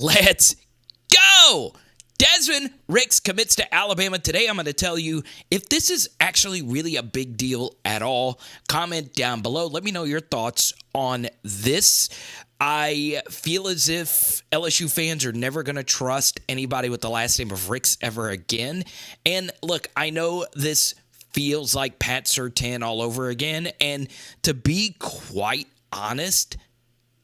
Let's go! Desmond Ricks commits to Alabama. Today I'm going to tell you if this is actually really a big deal at all. Comment down below. Let me know your thoughts on this. I feel as if LSU fans are never going to trust anybody with the last name of Ricks ever again. And look, I know this feels like Pat Surtain all over again. And to be quite honest,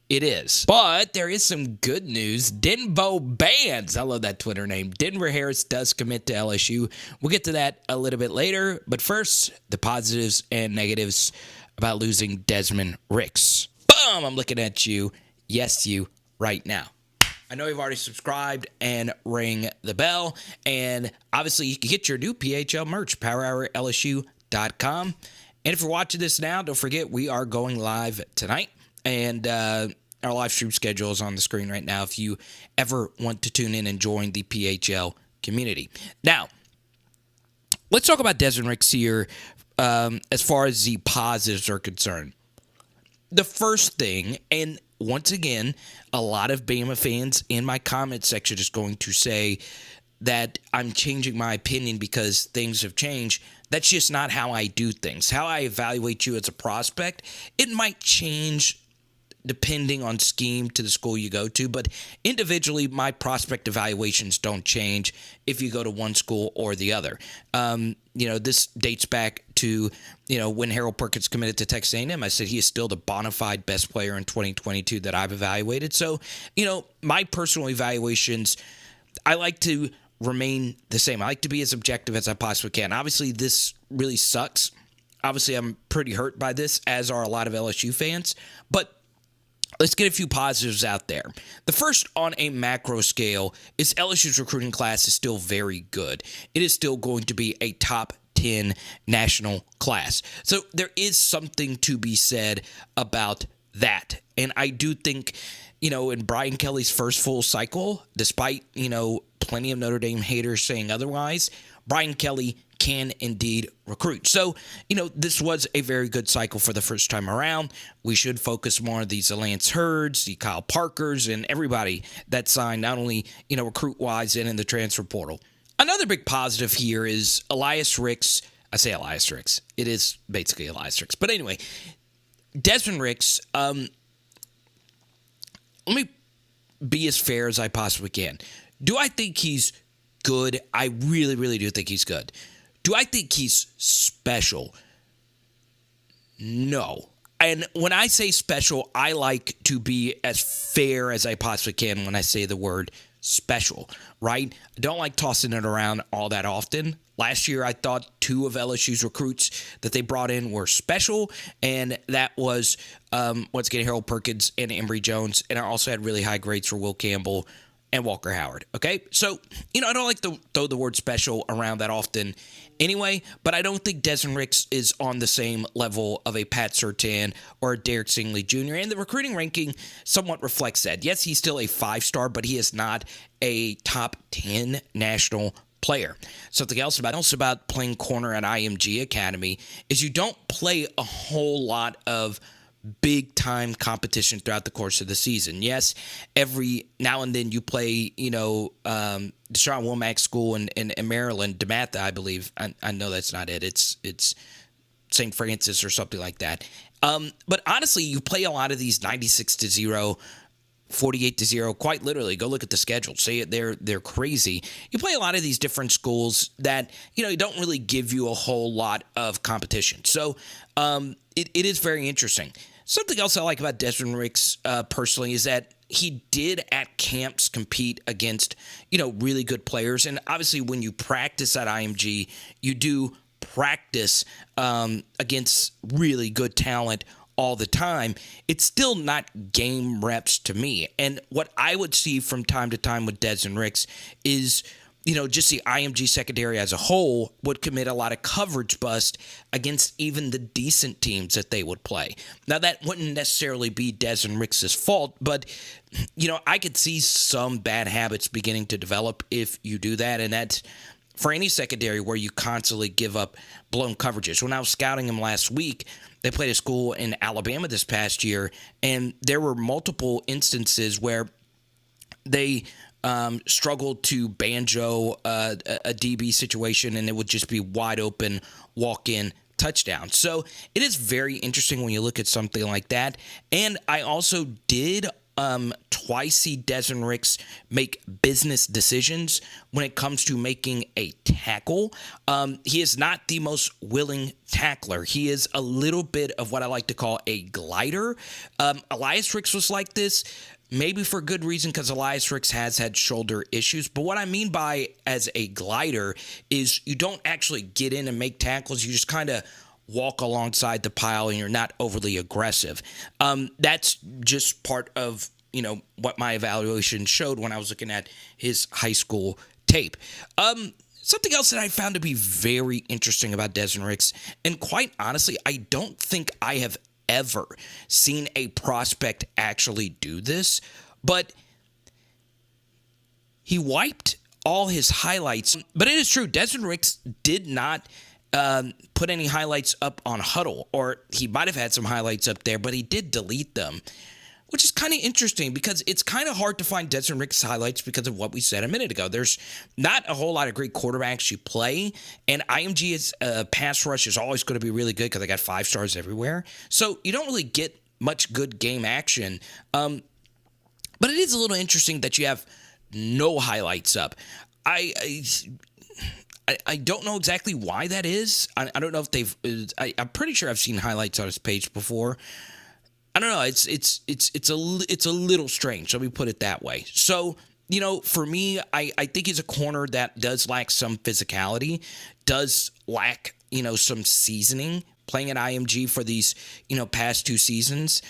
it is. But there is some good news. Denbo Bands, I love that Twitter name. Denver Harris does commit to LSU. We'll get to that a little bit later. But first, the positives and negatives about losing Desmond Ricks. Boom! I'm looking at you. Yes, you right now. I know you've already subscribed and ring the bell. And obviously, you can get your new PHL merch, powerhourlsu.com. And if you're watching this now, don't forget we are going live tonight. And our live stream schedule is on the screen right now if you ever want to tune in and join the PHL community. Now, let's talk about Desmond Ricks here as far as the positives are concerned. The first thing, and once again, a lot of Bama fans in my comment section is going to say that I'm changing my opinion because things have changed. That's just not how I do things. How I evaluate you as a prospect, it might change depending on scheme to the school you go to, but individually, my prospect evaluations don't change if you go to one school or the other. This dates back to, when Harold Perkins committed to Texas A&M. I said he is still the bona fide best player in 2022 that I've evaluated. So, my personal evaluations, I like to remain the same. I like to be as objective as I possibly can. Obviously, this really sucks. Obviously, I'm pretty hurt by this, as are a lot of LSU fans, but let's get a few positives out there. The first on a macro scale is LSU's recruiting class is still very good. It is still going to be a top 10 national class. So there is something to be said about that. And I do think, in Brian Kelly's first full cycle, despite, plenty of Notre Dame haters saying otherwise, Brian Kelly can indeed recruit. So, this was a very good cycle for the first time around. We should focus more on these Lance Hurds, the Kyle Parkers, and everybody that signed, not only, recruit-wise and in the transfer portal. Another big positive here is Elias Ricks. I say Elias Ricks. It is basically Elias Ricks. But anyway, Desmond Ricks, let me be as fair as I possibly can. Do I think he's good? I really, really do think he's good. Do I think he's special? No. And when I say special, I like to be as fair as I possibly can when I say the word special, right? I don't like tossing it around all that often. Last year, I thought two of LSU's recruits that they brought in were special, and that was, once again, Harold Perkins and Emory Jones. And I also had really high grades for Will Campbell and Walker Howard, okay? So, I don't like to throw the word special around that often anyway, but I don't think Desmond Ricks is on the same level of a Pat Surtain or a Derek Stingley Jr., and the recruiting ranking somewhat reflects that. Yes, he's still a 5-star, but he is not a top 10 national player. Something else about playing corner at IMG Academy is you don't play a whole lot of big-time competition throughout the course of the season. Yes, every now and then you play, Deshaun Womack School in Maryland, DeMatha, I believe. I know that's not it. It's St. Francis or something like that. But honestly, you play a lot of these 96-0, 48-0, quite literally. Go look at the schedule. Say it, they're crazy. You play a lot of these different schools that, don't really give you a whole lot of competition. So it is very interesting. Something else I like about Desmond Ricks personally is that he did at camps compete against, really good players. And obviously when you practice at IMG, you do practice against really good talent all the time. It's still not game reps to me. And what I would see from time to time with Desmond Ricks is, just the IMG secondary as a whole would commit a lot of coverage bust against even the decent teams that they would play. Now, that wouldn't necessarily be Desmond Ricks' fault, but, I could see some bad habits beginning to develop if you do that, and that's for any secondary where you constantly give up blown coverages. When I was scouting him last week, they played a school in Alabama this past year, and there were multiple instances where they struggled to banjo a DB situation, and it would just be wide open walk-in touchdown. So it is very interesting when you look at something like that. And I also did twice see Desmond Ricks make business decisions when it comes to making a tackle. He is not the most willing tackler. He is a little bit of what I like to call a glider. Elias Ricks was like this, maybe for good reason, because Elias Ricks has had shoulder issues. But what I mean by as a glider is you don't actually get in and make tackles. You just kind of walk alongside the pile, and you're not overly aggressive. That's just part of, what my evaluation showed when I was looking at his high school tape. Something else that I found to be very interesting about Desmond Ricks, and quite honestly, I don't think I have ever seen a prospect actually do this, but he wiped all his highlights. But it is true, Desmond Ricks did not put any highlights up on Huddle, or he might have had some highlights up there, but he did delete them, which is kind of interesting because it's kind of hard to find Desmond Ricks highlights because of what we said a minute ago. There's not a whole lot of great quarterbacks you play, and IMG's pass rush is always going to be really good because they got 5 stars everywhere. So you don't really get much good game action. But it is a little interesting that you have no highlights up. I don't know exactly why that is. I don't know if they've. I'm pretty sure I've seen highlights on his page before. I don't know. It's a little strange. Let me put it that way. So, for me, I think he's a corner that does lack some physicality, does lack, some seasoning. Playing at IMG for these, past 2 seasons.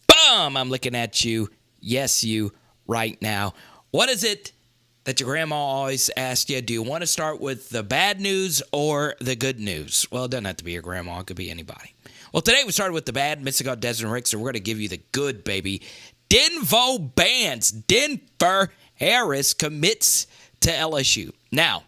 Boom! I'm looking at you. Yes, you right now. What is it that your grandma always asked you? Do you want to start with the bad news or the good news? Well, it doesn't have to be your grandma. It could be anybody. Well, today we started with the bad, missing out Desmond Ricks, so we're going to give you the good, baby. Denver Harris commits to LSU. Now,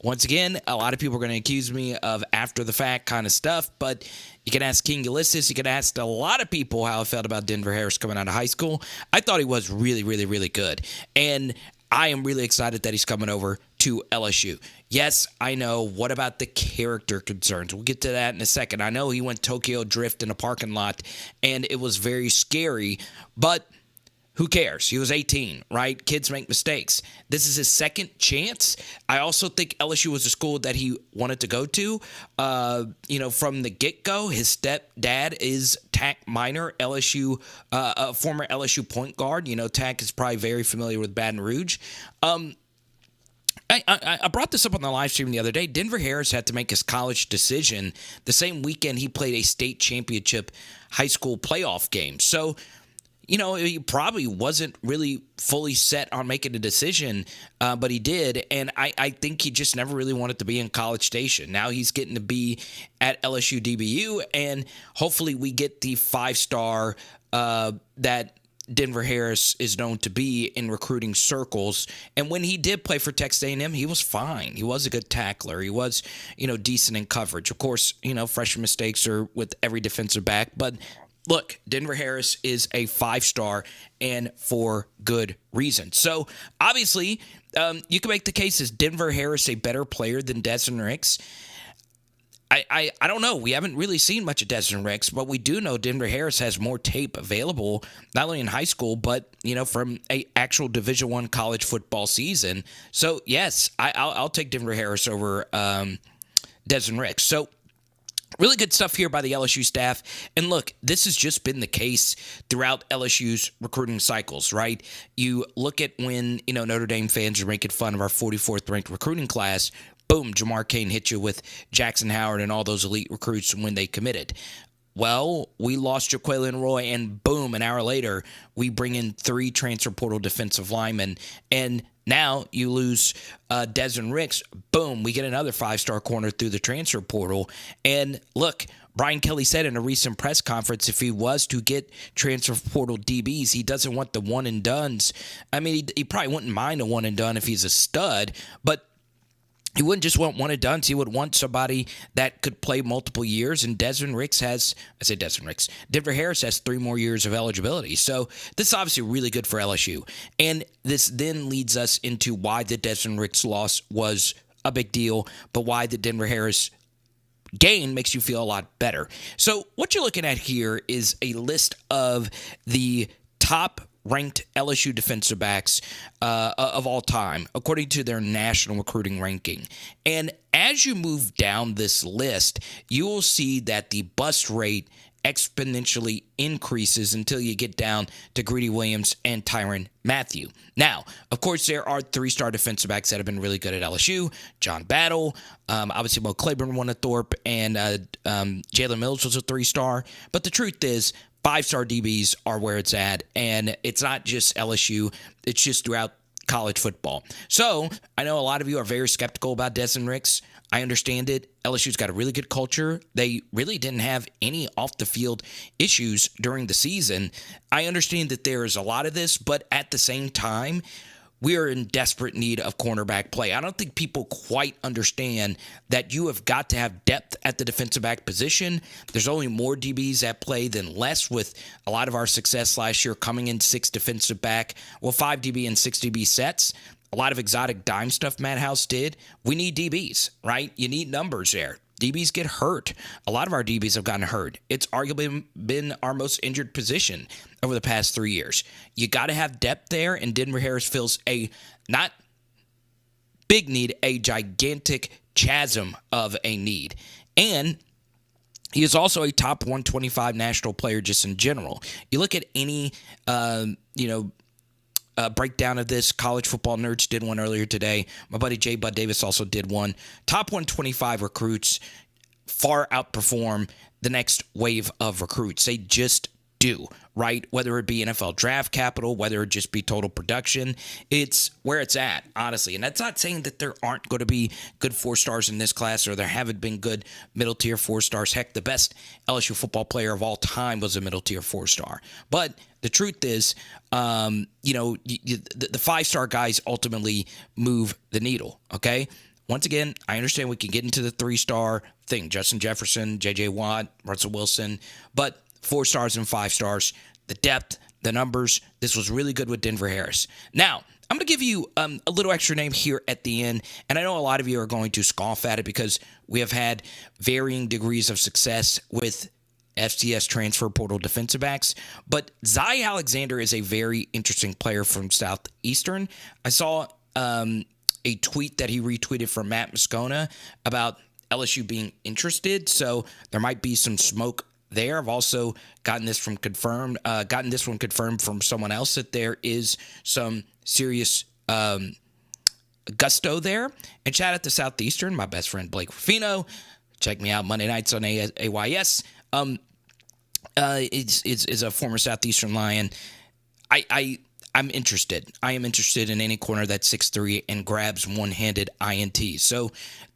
once again, a lot of people are going to accuse me of after-the-fact kind of stuff, but you can ask King Ulysses. You can ask a lot of people how I felt about Denver Harris coming out of high school. I thought he was really, really, really good, and I am really excited that he's coming over to LSU. Yes, I know. What about the character concerns? We'll get to that in a second. I know he went Tokyo Drift in a parking lot, and it was very scary, but who cares? He was 18, right? Kids make mistakes. This is his second chance. I also think LSU was a school that he wanted to go to. From the get-go, his stepdad is Tack Minor, LSU, former LSU point guard. Tack is probably very familiar with Baton Rouge. I brought this up on the live stream the other day. Denver Harris had to make his college decision the same weekend he played a state championship high school playoff game. So, he probably wasn't really fully set on making a decision, but he did. And I think he just never really wanted to be in College Station. Now he's getting to be at LSU DBU, and hopefully we get the 5-star that Denver Harris is known to be in recruiting circles. And when he did play for Texas A&M, he was fine. He was a good tackler. He was, decent in coverage. Of course, freshman mistakes are with every defensive back. But look, Denver Harris is a 5-star, and for good reason. So, obviously, you can make the case, is Denver Harris a better player than Desmond Ricks? I don't know. We haven't really seen much of Desmond Ricks, but we do know Denver Harris has more tape available, not only in high school, but, from a actual Division I college football season. So, yes, I'll take Denver Harris over Desmond Ricks. So, really good stuff here by the LSU staff. And look, this has just been the case throughout LSU's recruiting cycles, right? You look at when, Notre Dame fans are making fun of our 44th ranked recruiting class. Boom, Jamar Cain hit you with Jackson Howard and all those elite recruits when they committed. Well, we lost Jaquelin Roy, and boom, an hour later, we bring in 3 transfer portal defensive linemen, and now you lose Desmond Ricks. Boom, we get another 5-star corner through the transfer portal. And look, Brian Kelly said in a recent press conference, if he was to get transfer portal DBs, he doesn't want the one-and-dones. I mean, he probably wouldn't mind a one-and-done if he's a stud, but He wouldn't just want one and done. He would want somebody that could play multiple years. And Desmond Ricks Denver Harris has 3 more years of eligibility. So this is obviously really good for LSU. And this then leads us into why the Desmond Ricks loss was a big deal, but why the Denver Harris gain makes you feel a lot better. So what you're looking at here is a list of the top ranked LSU defensive backs of all time, according to their national recruiting ranking. And as you move down this list, you will see that the bust rate exponentially increases until you get down to Greedy Williams and Tyrann Mathieu. Now, of course, there are 3-star defensive backs that have been really good at LSU. John Battle, obviously Mo Claiborne won a Thorpe, and Jalen Mills was a 3-star. But the truth is, 5-star DBs are where it's at, and it's not just LSU, it's just throughout college football. So I know a lot of you are very skeptical about Desmond Ricks. I understand it. LSU's got a really good culture. They really didn't have any off-the-field issues during the season. I understand that there is a lot of this, but at the same time, we are in desperate need of cornerback play. I don't think people quite understand that you have got to have depth at the defensive back position. There's only more DBs at play than less, with a lot of our success last year coming in 6 defensive back, 5 DB and 6 DB sets. A lot of exotic dime stuff Matt House did. We need DBs, right? You need numbers there. DBs get hurt. A lot of our DBs have gotten hurt. It's arguably been our most injured position over the past 3 years. You got to have depth there, and Denver Harris fills a not big need, a gigantic chasm of a need. And he is also a top 125 national player just in general. You look at any, breakdown of this. College Football Nerds did one earlier today. My buddy Jay Bud Davis also did one. Top 125 recruits far outperform the next wave of recruits. They just do, right? Whether it be NFL draft capital, whether it just be total production, it's where it's at, honestly. And that's not saying that there aren't going to be good 4-stars in this class, or there haven't been good middle-tier 4-stars. Heck, the best LSU football player of all time was a middle-tier 4-star. But the truth is, the 5-star guys ultimately move the needle, okay? Once again, I understand we can get into the 3-star thing. Justin Jefferson, J.J. Watt, Russell Wilson, but 4-stars and 5-stars, the depth, the numbers, this was really good with Denver Harris. Now, I'm going to give you a little extra name here at the end, and I know a lot of you are going to scoff at it because we have had varying degrees of success with FCS transfer portal defensive backs, but Zy Alexander is a very interesting player from Southeastern. I saw a tweet that he retweeted from Matt Moscona about LSU being interested, so there might be some smoke there. I've also gotten this one confirmed from someone else that there is some serious gusto there. And shout out to Southeastern, my best friend Blake Rufino. Check me out Monday nights on AYS. Is a former Southeastern Lion. I'm interested. I am interested in any corner that's 6'3" and grabs one-handed INT. So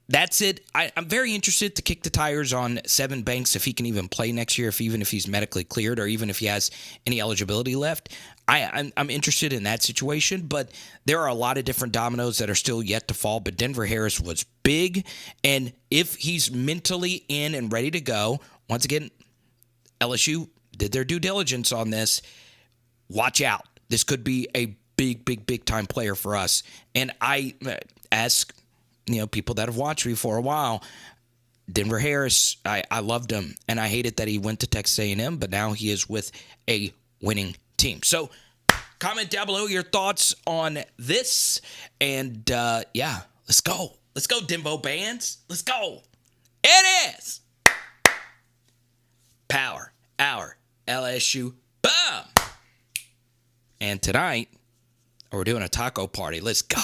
that's it. I'm very interested to kick the tires on Seven Banks, if he can even play next year, even if he's medically cleared, or even if he has any eligibility left. I'm interested in that situation, but there are a lot of different dominoes that are still yet to fall. But Denver Harris was big, and if he's mentally in and ready to go, once again, LSU did their due diligence on this. Watch out. This could be a big time player for us. And I ask, people that have watched me for a while, Denver Harris, I loved him, and I hated that he went to Texas A&M, but now he is with a winning team. So comment down below your thoughts on this, and let's go. Let's go, Dimbo Bands. Let's go. It is Power Hour LSU. Boom! And tonight, we're doing a taco party. Let's go.